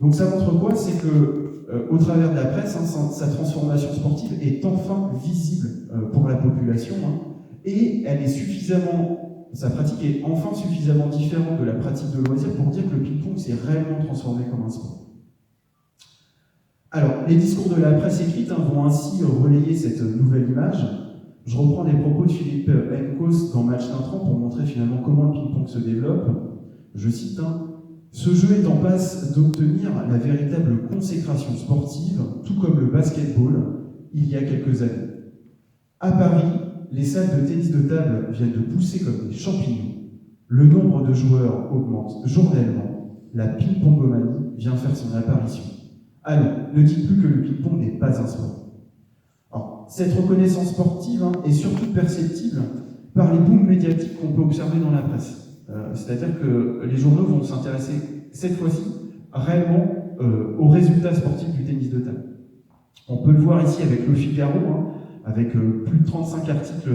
Donc ça montre quoi? C'est que, au travers de la presse, sa transformation sportive est enfin visible pour la population, et elle est sa pratique est enfin suffisamment différente de la pratique de loisir pour dire que le ping-pong s'est réellement transformé comme un sport. Alors, les discours de la presse écrite vont ainsi relayer cette nouvelle image. Je reprends les propos de Philippe Enkos dans Match d'Intrant pour montrer finalement comment le ping-pong se développe. Je cite, ce jeu est en passe d'obtenir la véritable consécration sportive, tout comme le basketball, il y a quelques années. À Paris, les salles de tennis de table viennent de pousser comme des champignons. Le nombre de joueurs augmente journellement. La ping-pongomanie vient faire son apparition. Allons, ne dites plus que le ping-pong n'est pas un sport. Alors, cette reconnaissance sportive est surtout perceptible par les booms médiatiques qu'on peut observer dans la presse. C'est-à-dire que les journaux vont s'intéresser, cette fois-ci, réellement aux résultats sportifs du tennis de table. On peut le voir ici avec Le Figaro, avec plus de 35 articles,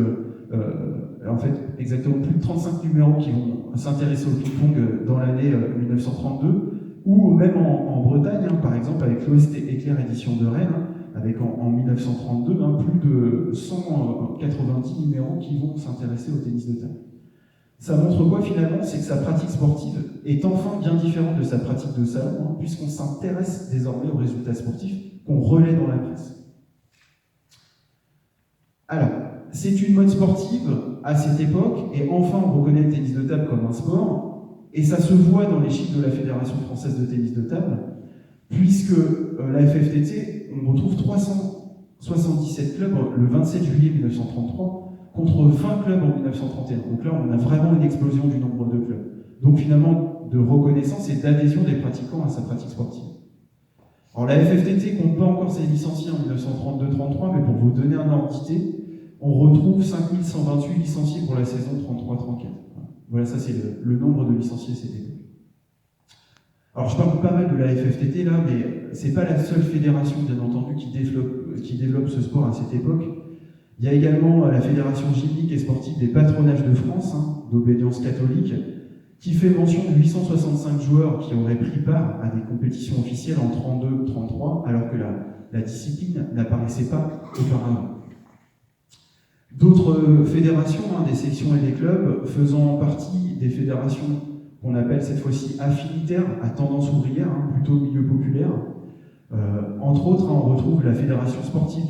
en fait, exactement plus de 35 numéros qui vont s'intéresser au ping-pong dans l'année 1932, ou même en Bretagne, par exemple, avec l'OST Éclair édition de Rennes, avec en 1932, plus de 190 numéros qui vont s'intéresser au tennis de table. Ça montre quoi finalement? C'est que sa pratique sportive est enfin bien différente de sa pratique de salon, puisqu'on s'intéresse désormais aux résultats sportifs qu'on relaie dans la presse. Alors, c'est une mode sportive à cette époque, et enfin on reconnaît le tennis de table comme un sport, et ça se voit dans les chiffres de la Fédération française de tennis de table, puisque la FFTT, on retrouve 377 clubs le 27 juillet 1933, contre 20 clubs en 1931. Donc là, on a vraiment une explosion du nombre de clubs. Donc finalement, de reconnaissance et d'adhésion des pratiquants à sa pratique sportive. Alors la FFTT compte pas encore ses licenciés en 1932-33, mais pour vous donner un ordre d'idée, on retrouve 5128 licenciés pour la saison 33-34. Voilà, ça c'est le nombre de licenciés cette époque. Alors je parle pas mal de la FFTT là, mais c'est pas la seule fédération, bien entendu, qui développe ce sport à cette époque. Il y a également la Fédération gymnique et sportive des patronages de France, d'obédience catholique, qui fait mention de 865 joueurs qui auraient pris part à des compétitions officielles en 32-33, alors que la discipline n'apparaissait pas auparavant. D'autres fédérations, des sections et des clubs, faisant partie des fédérations qu'on appelle cette fois-ci affinitaires, à tendance ouvrière, plutôt milieu populaire. Entre autres, on retrouve la Fédération sportive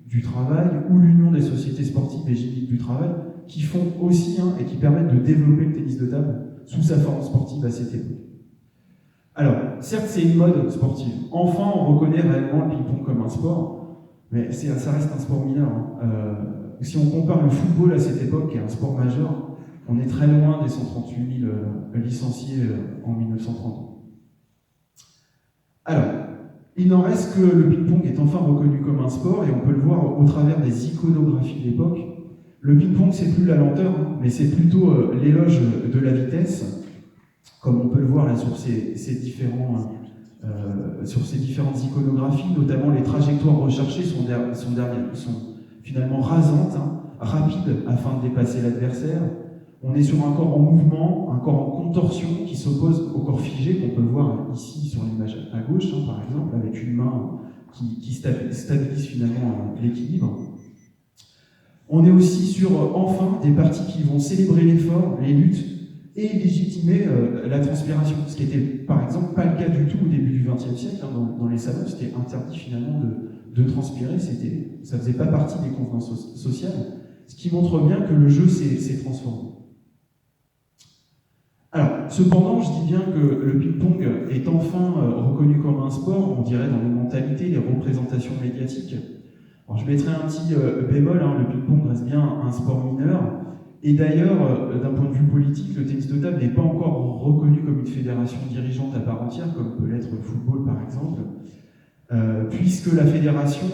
du travail ou l'Union des sociétés sportives et gymniques du travail, qui font aussi et qui permettent de développer le tennis de table sous sa forme sportive à cette époque. Alors, certes, c'est une mode sportive. Enfin, on reconnaît réellement le ping-pong comme un sport, mais ça reste un sport mineur. Si on compare le football à cette époque, qui est un sport majeur, on est très loin des 138 000 licenciés en 1930. Alors, il n'en reste que le ping-pong est enfin reconnu comme un sport, et on peut le voir au travers des iconographies de l'époque. Le ping-pong, c'est plus la lenteur, mais c'est plutôt l'éloge de la vitesse, comme on peut le voir là sur ces différentes iconographies, notamment les trajectoires recherchées sont finalement rasantes, rapides afin de dépasser l'adversaire. On est sur un corps en mouvement, un corps en contorsion qui s'oppose au corps figé, qu'on peut voir ici sur l'image à gauche, par exemple, avec une main qui stabilise finalement l'équilibre. On est aussi sur, enfin, des parties qui vont célébrer l'effort, les luttes, et légitimer la transpiration, ce qui n'était, par exemple, pas le cas du tout au début du XXe siècle. Dans les salons, c'était interdit finalement de transpirer, ça ne faisait pas partie des convenances sociales, ce qui montre bien que le jeu s'est transformé. Alors, cependant, je dis bien que le ping-pong est enfin reconnu comme un sport, on dirait dans les mentalités, les représentations médiatiques. Alors, je mettrai un petit bémol, le ping-pong reste bien un sport mineur, et d'ailleurs, d'un point de vue politique, le tennis de table n'est pas encore reconnu comme une fédération dirigeante à part entière, comme peut l'être le football par exemple, puisque la fédération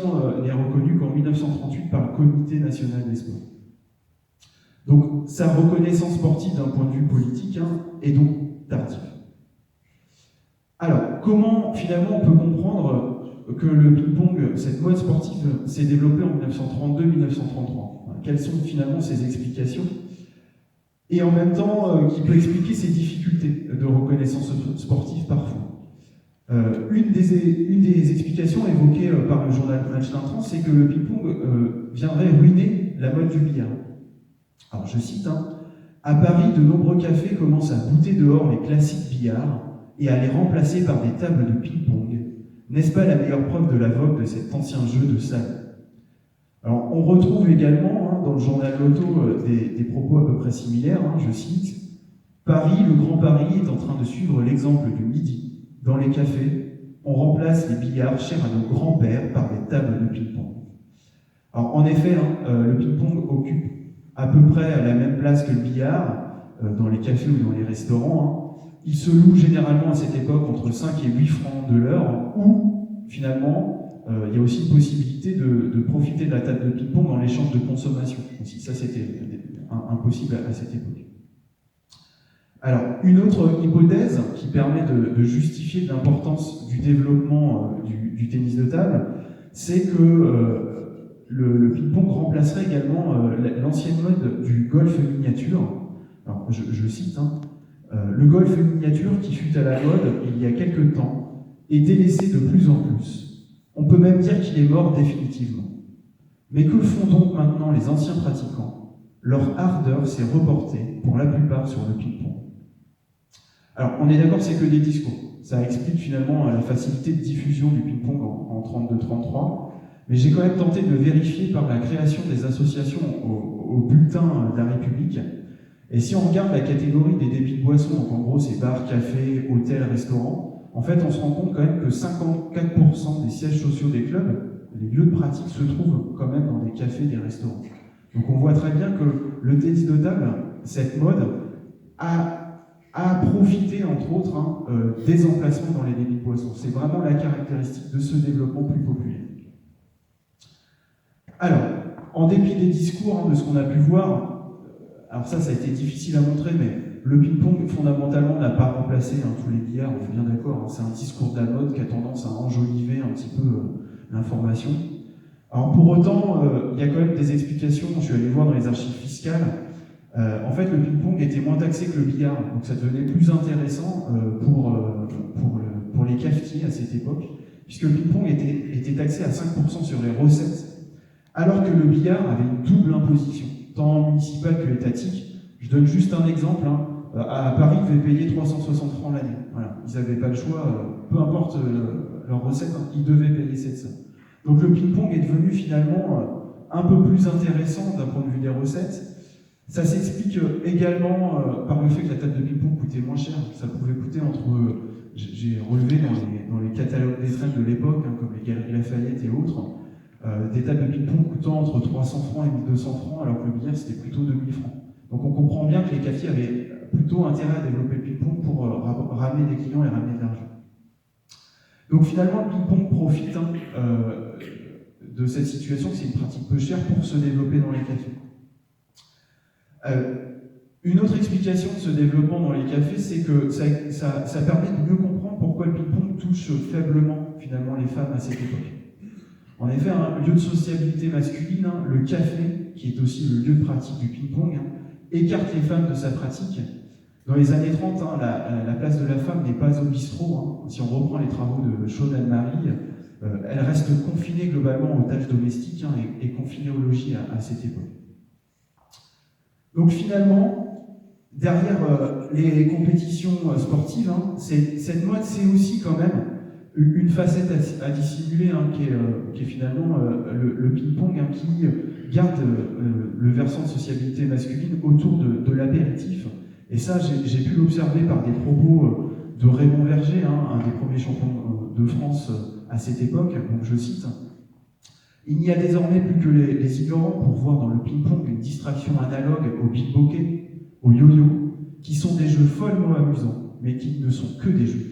n'est reconnue qu'en 1938 par le Comité national des sports. Donc, sa reconnaissance sportive d'un point de vue politique est donc tardive. Alors, comment finalement on peut comprendre que le ping-pong, cette mode sportive, s'est développée en 1932-1933 ? Quelles sont finalement ses explications ? Et en même temps, qui peut expliquer ses difficultés de reconnaissance sportive parfois. Une des explications évoquées par le journal Match d'Intrant, c'est que le ping-pong viendrait ruiner la mode du billard. Alors je cite, à Paris, de nombreux cafés commencent à bouter dehors les classiques billards et à les remplacer par des tables de ping-pong. N'est-ce pas la meilleure preuve de la vogue de cet ancien jeu de salle? Alors on retrouve également dans le journal Loto des propos à peu près similaires, je cite, Paris, le Grand Paris est en train de suivre l'exemple du Midi. Dans les cafés, on remplace les billards chers à nos grands-pères par des tables de ping-pong. Alors en effet, le ping-pong occupe à peu près la même place que le billard dans les cafés ou dans les restaurants. Il se loue généralement à cette époque entre 5 et 8 francs de l'heure, ou finalement, il y a aussi une possibilité de profiter de la table de ping-pong en échange de consommation. Aussi, ça c'était impossible à cette époque. Alors, une autre hypothèse qui permet de justifier l'importance du développement du tennis de table, c'est que le ping-pong remplacerait également l'ancienne mode du golf miniature. Alors, je cite, le golf miniature qui fut à la mode il y a quelque temps est délaissé de plus en plus. On peut même dire qu'il est mort définitivement. Mais que font donc maintenant les anciens pratiquants? Leur ardeur s'est reportée, pour la plupart, sur le ping-pong. Alors, on est d'accord, c'est que des discours. Ça explique finalement la facilité de diffusion du ping-pong en 32-33, mais j'ai quand même tenté de vérifier par la création des associations au bulletin de la République. Et si on regarde la catégorie des débits de boissons, donc en gros c'est bars, cafés, hôtels, restaurants, en fait on se rend compte quand même que 54% des sièges sociaux des clubs, les lieux de pratique se trouvent quand même dans des cafés, des restaurants. Donc on voit très bien que le tennis de table, cette mode, a profité, entre autres, des emplacements dans les débits de boissons. C'est vraiment la caractéristique de ce développement plus populaire. Alors, en dépit des discours, de ce qu'on a pu voir, alors ça a été difficile à montrer, mais le ping-pong, fondamentalement, n'a pas remplacé tous les billards, on est bien d'accord, c'est un discours de la mode qui a tendance à enjoliver un petit peu l'information. Alors pour autant, il y a quand même des explications, je suis allé voir dans les archives fiscales. En fait, le ping-pong était moins taxé que le billard, donc ça devenait plus intéressant pour les cafetiers à cette époque, puisque le ping-pong était taxé à 5% sur les recettes, alors que le billard avait une double imposition, tant municipale que étatique. Je donne juste un exemple. À Paris, ils devaient payer 360 francs l'année. Voilà. Ils n'avaient pas le choix, peu importe leurs recettes, ils devaient payer cette somme. Donc le ping-pong est devenu finalement un peu plus intéressant d'un point de vue des recettes. Ça s'explique également par le fait que la table de ping-pong coûtait moins cher. Ça pouvait coûter j'ai relevé dans les catalogues des trades de l'époque, comme les Galeries Lafayette et autres, des tables de ping-pong coûtant entre 300 francs et 1200 francs, alors que le billard c'était plutôt 2000 francs. Donc on comprend bien que les cafés avaient plutôt intérêt à développer le ping-pong pour ramener des clients et ramener de l'argent. Donc finalement, le ping-pong profite de cette situation, que c'est une pratique peu chère, pour se développer dans les cafés. Une autre explication de ce développement dans les cafés, c'est que ça permet de mieux comprendre pourquoi le ping-pong touche faiblement finalement les femmes à cette époque. En effet, un lieu de sociabilité masculine, le café, qui est aussi le lieu de pratique du ping-pong, écarte les femmes de sa pratique. Dans les années 30, la place de la femme n'est pas au bistrot. Si on reprend les travaux de Chaude Anne-Marie, elle reste confinée globalement aux tâches domestiques et confinée au logis à cette époque. Donc finalement, derrière les compétitions sportives, cette mode, c'est aussi quand même une facette à dissimuler, qui est finalement le ping-pong, qui garde le versant de sociabilité masculine autour de l'apéritif. Et ça, j'ai pu l'observer par des propos de Raymond Verger, un des premiers champions de France à cette époque. Donc je cite, « Il n'y a désormais plus que les ignorants pour voir dans le ping-pong une distraction analogue au pickpocket, au yo-yo, qui sont des jeux follement amusants, mais qui ne sont que des jeux.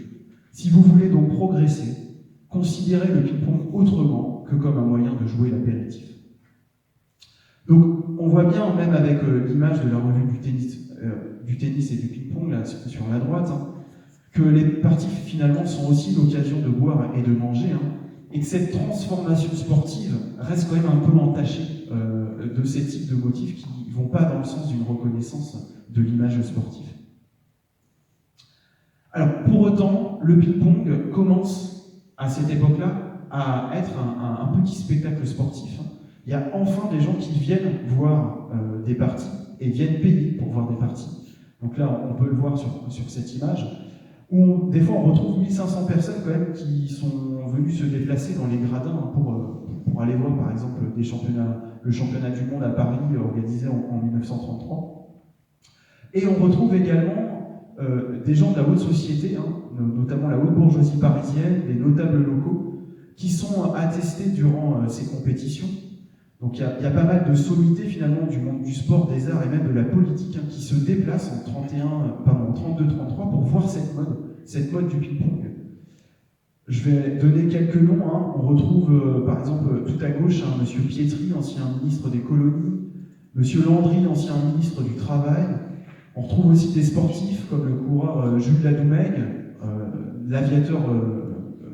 Si vous voulez donc progresser, considérez le ping-pong autrement que comme un moyen de jouer l'apéritif. » Donc, on voit bien, même avec l'image de la revue du tennis et du ping-pong, là, sur la droite, que les parties, finalement, sont aussi l'occasion de boire et de manger, et que cette transformation sportive reste quand même un peu entachée de ces types de motifs qui ne vont pas dans le sens d'une reconnaissance de l'image sportive. Alors, pour autant, le ping-pong commence, à cette époque-là, à être un petit spectacle sportif. Il y a enfin des gens qui viennent voir des parties et viennent payer pour voir des parties. Donc là, on peut le voir sur cette image, où des fois on retrouve 1500 personnes quand même qui sont venues se déplacer dans les gradins pour aller voir par exemple le championnat du monde à Paris organisé en 1933. Et on retrouve également des gens de la haute société, notamment la haute bourgeoisie parisienne, des notables locaux, qui sont attestés durant ces compétitions. Donc il y a pas mal de sommités finalement du monde du sport, des arts et même de la politique qui se déplacent en 32-33 pour voir cette mode du ping-pong. Je vais donner quelques noms. On retrouve par exemple tout à gauche Monsieur Pietri, ancien ministre des colonies, Monsieur Landry, ancien ministre du Travail. On retrouve aussi des sportifs comme le coureur Jules Ladoumègue, l'aviateur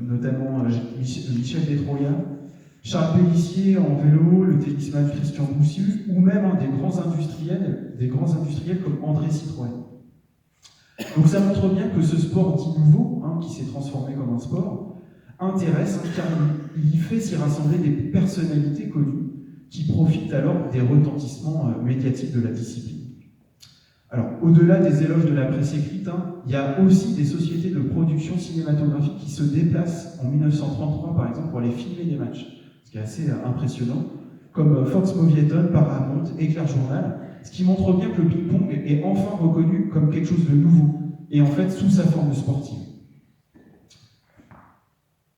notamment Michel Destroyers, Charles Pélissier en vélo, le tennisman Christian Boussu, ou même des grands industriels comme André Citroën. Donc ça montre bien que ce sport dit nouveau, qui s'est transformé comme un sport, intéresse, car il fait s'y rassembler des personnalités connues qui profitent alors des retentissements médiatiques de la discipline. Alors, au-delà des éloges de la presse écrite, il y a aussi des sociétés de production cinématographique qui se déplacent en 1933, par exemple, pour aller filmer des matchs, ce qui est assez impressionnant, comme Fox Movieton, Paramount, Éclair Journal, ce qui montre bien que le ping-pong est enfin reconnu comme quelque chose de nouveau, et en fait sous sa forme sportive.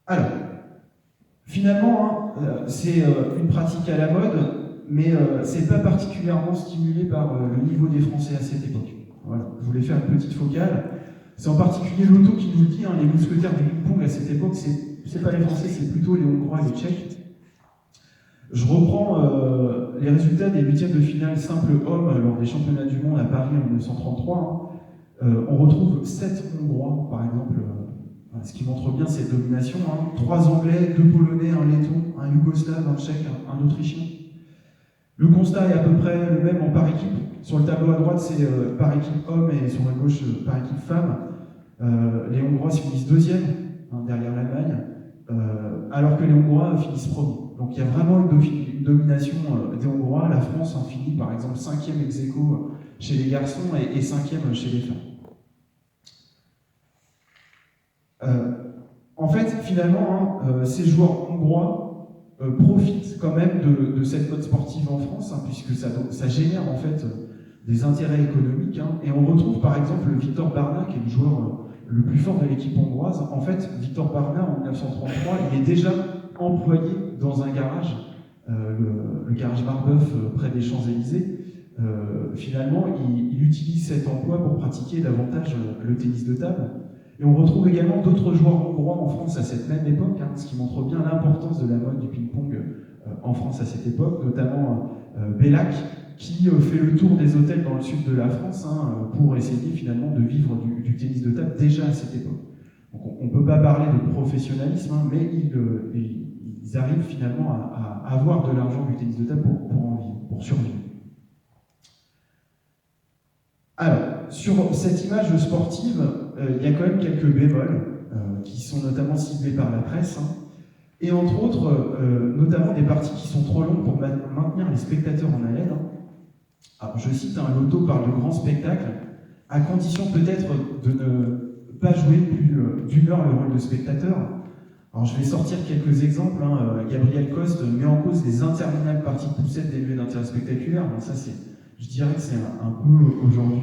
Alors, finalement, c'est une pratique à la mode, mais c'est pas particulièrement stimulé par le niveau des Français à cette époque. Voilà, je voulais faire une petite focale. C'est en particulier l'auto qui nous le dit, les mousquetaires du ping-pong à cette époque, c'est pas les Français, c'est plutôt les Hongrois et les Tchèques. Je reprends les résultats des huitièmes de finale simple homme lors des championnats du monde à Paris en 1933. On retrouve 7 Hongrois, par exemple, ce qui montre bien cette domination. 3 Anglais, 2 Polonais, 1 Letton, 1 Yougoslave, 1 Tchèque, 1 Autrichien. Le constat est à peu près le même en par équipe. Sur le tableau à droite, c'est par équipe homme et sur la gauche, par équipe femme. Les Hongrois finissent deuxième, derrière l'Allemagne, alors que les Hongrois finissent premier. Donc il y a vraiment une domination des Hongrois. La France en finit par exemple 5e ex aequo chez les garçons et 5e chez les femmes. En fait, finalement, ces joueurs hongrois profitent quand même de cette mode sportive en France, puisque ça génère en fait des intérêts économiques. Et on retrouve par exemple Victor Barna, qui est le joueur le plus fort de l'équipe hongroise. En fait, Victor Barna, en 1933, il est déjà employé dans un garage, le garage Marbeuf, près des Champs-Élysées. Finalement, il utilise cet emploi pour pratiquer davantage le tennis de table. Et on retrouve également d'autres joueurs hongrois en France à cette même époque, ce qui montre bien l'importance de la mode du ping-pong en France à cette époque, notamment Bellac, qui fait le tour des hôtels dans le sud de la France pour essayer finalement de vivre du tennis de table déjà à cette époque. Donc on ne peut pas parler de professionnalisme, mais ils arrivent finalement à avoir de l'argent du tennis de table pour en vivre, pour survivre. Alors, sur cette image sportive, il y a quand même quelques bémols qui sont notamment ciblés par la presse, et entre autres, notamment des parties qui sont trop longues pour maintenir les spectateurs en haleine. Alors, je cite, l'auto parle de grand spectacle, à condition peut-être de ne pas jouer plus d'une heure le rôle de spectateur. Alors, je vais sortir quelques exemples. Gabriel Coste met en cause les interminables parties de poussette dénuées d'intérêt spectaculaire. Bon, ça, je dirais que c'est un peu aujourd'hui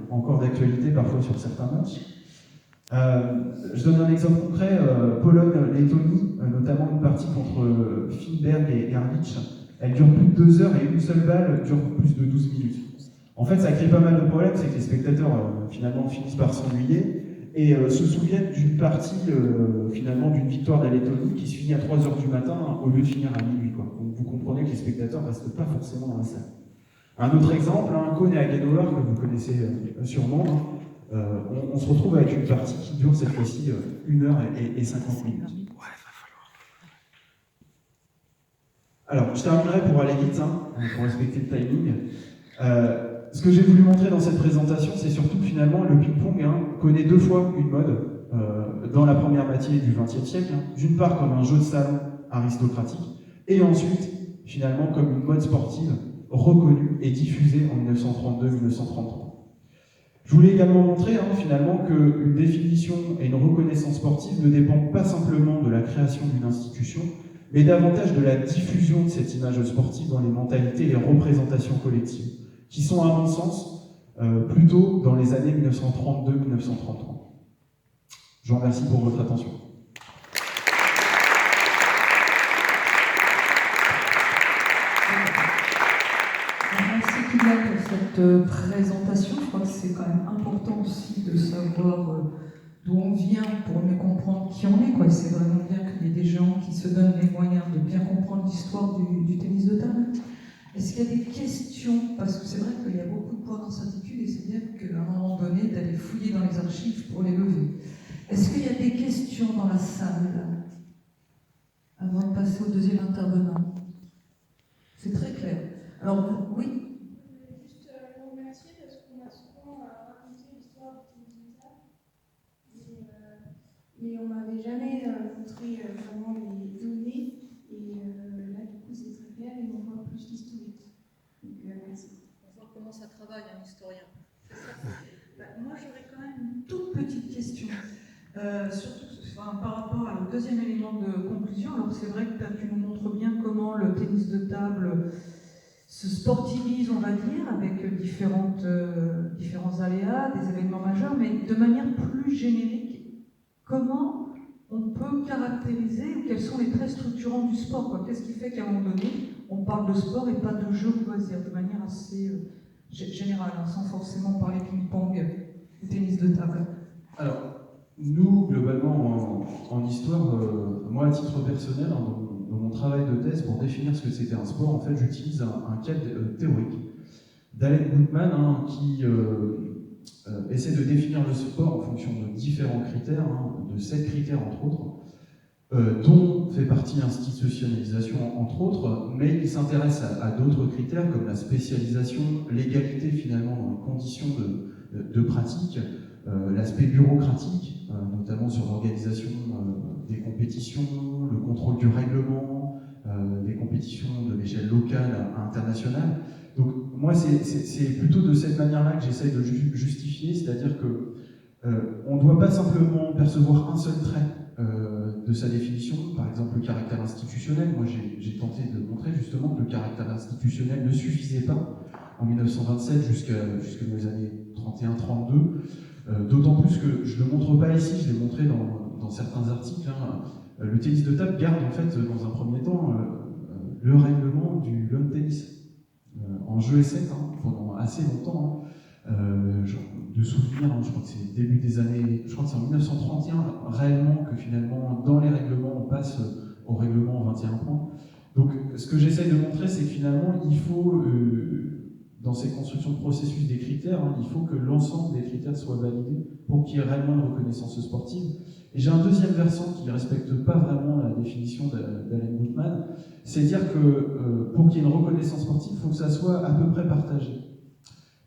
encore d'actualité parfois sur certains matchs. Je donne un exemple concret, Pologne-Lettonie, notamment une partie contre Finberg et Erlich. Elle dure plus de 2 heures et une seule balle dure plus de 12 minutes. En fait, ça crée pas mal de problèmes, c'est que les spectateurs finalement finissent par s'ennuyer et se souviennent d'une partie, finalement, d'une victoire de la Lettonie qui se finit à 3 heures du matin au lieu de finir à minuit. Donc vous comprenez que les spectateurs ne restent pas forcément dans la salle. Un autre exemple, Cône et Hagenauer, que vous connaissez sûrement, on se retrouve avec une partie qui dure cette fois-ci 1 heure et 50 minutes. Alors, je terminerai pour aller vite, pour respecter le timing. Ce que j'ai voulu montrer dans cette présentation, c'est surtout que finalement, le ping-pong connaît deux fois une mode dans la première moitié du XXe siècle, d'une part comme un jeu de salon aristocratique, et ensuite, finalement, comme une mode sportive reconnue et diffusée en 1932-1933. Je voulais également montrer finalement qu'une définition et une reconnaissance sportive ne dépendent pas simplement de la création d'une institution, mais davantage de la diffusion de cette image sportive dans les mentalités et les représentations collectives, qui sont, à mon sens, plutôt dans les années 1932-1933. Je vous remercie pour votre attention. Merci Kylian pour cette présentation. Je crois que c'est quand même important aussi de savoir d'où on vient pour mieux comprendre qui on est. C'est vraiment bien qu'il y ait des gens qui se donnent les moyens de bien comprendre l'histoire du tennis de table. Est-ce qu'il y a des questions? Parce que c'est vrai qu'il y a beaucoup de points d'incertitude et c'est bien qu'à un moment donné, d'aller fouiller dans les archives pour les lever. Est-ce qu'il y a des questions dans la salle avant de passer au deuxième intervenant? C'est très clair. Alors, oui. Juste vous remercier parce qu'on a souvent raconté l'histoire du tennis de table, mais on m'avait jamais montré vraiment les données. Et là, du coup, c'est très clair et on voit plus l'historique. Donc, merci. On voit comment ça travaille un historien. Moi, j'aurais quand même une toute petite question. Surtout par rapport au deuxième élément de conclusion. Alors, c'est vrai que tu nous montres bien comment le tennis de table se sportivise, on va dire, avec différents aléas, des événements majeurs, mais de manière plus générique, comment on peut caractériser ou quels sont les traits structurants du sport, Qu'est-ce qui fait qu'à un moment donné, on parle de sport et pas de jeu ou loisir, de manière assez générale, sans forcément parler ping-pong ou tennis de table. Alors, nous, globalement, en histoire, moi, à titre personnel, dans mon travail de thèse, pour définir ce que c'était un sport, en fait, j'utilise un cadre théorique d'Allen Gutmann, qui essaie de définir le sport en fonction de différents critères, de 7 critères entre autres, dont fait partie l'institutionnalisation entre autres, mais il s'intéresse à d'autres critères comme la spécialisation, l'égalité finalement dans les conditions de pratique, l'aspect bureaucratique, notamment sur l'organisation des compétitions, le contrôle du règlement, des compétitions de l'échelle locale à internationale. Donc moi, c'est plutôt de cette manière-là que j'essaye de justifier, c'est-à-dire que on ne doit pas simplement percevoir un seul trait de sa définition, par exemple le caractère institutionnel. Moi, j'ai tenté de montrer justement que le caractère institutionnel ne suffisait pas en 1927 jusqu'à nos années 31-32. D'autant plus que je ne le montre pas ici, je l'ai montré dans certains articles. Le tennis de table garde en fait dans un premier temps le règlement du lawn tennis en jeu et 7 pendant assez longtemps. De souvenirs, je crois que c'est début des années, je crois que c'est en 1931 réellement que finalement dans les règlements on passe au règlement 21 points. Donc ce que j'essaye de montrer, c'est que finalement il faut dans ces constructions de processus des critères, il faut que l'ensemble des critères soient validés pour qu'il y ait réellement une reconnaissance sportive. Et j'ai un deuxième versant qui ne respecte pas vraiment la définition d'Allen Gutmann, c'est dire que pour qu'il y ait une reconnaissance sportive, il faut que ça soit à peu près partagé.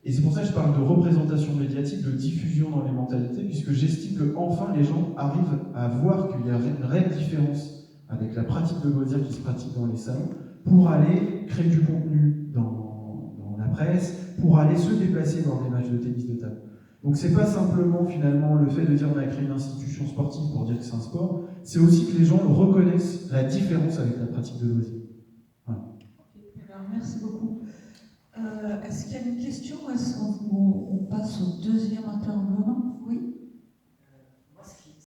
Et c'est pour ça que je parle de représentation médiatique, de diffusion dans les mentalités, puisque j'estime qu'enfin les gens arrivent à voir qu'il y a une réelle différence avec la pratique de loisirs qui se pratique dans les salons, pour aller créer du contenu dans la presse, pour aller se déplacer dans des matchs de tennis de table. Donc c'est pas simplement finalement le fait de dire on a créé une institution sportive pour dire que c'est un sport, c'est aussi que les gens reconnaissent la différence avec la pratique de loisirs. Voilà. Alors, merci beaucoup. Est-ce qu'il y a une question ou est-ce qu'on passe au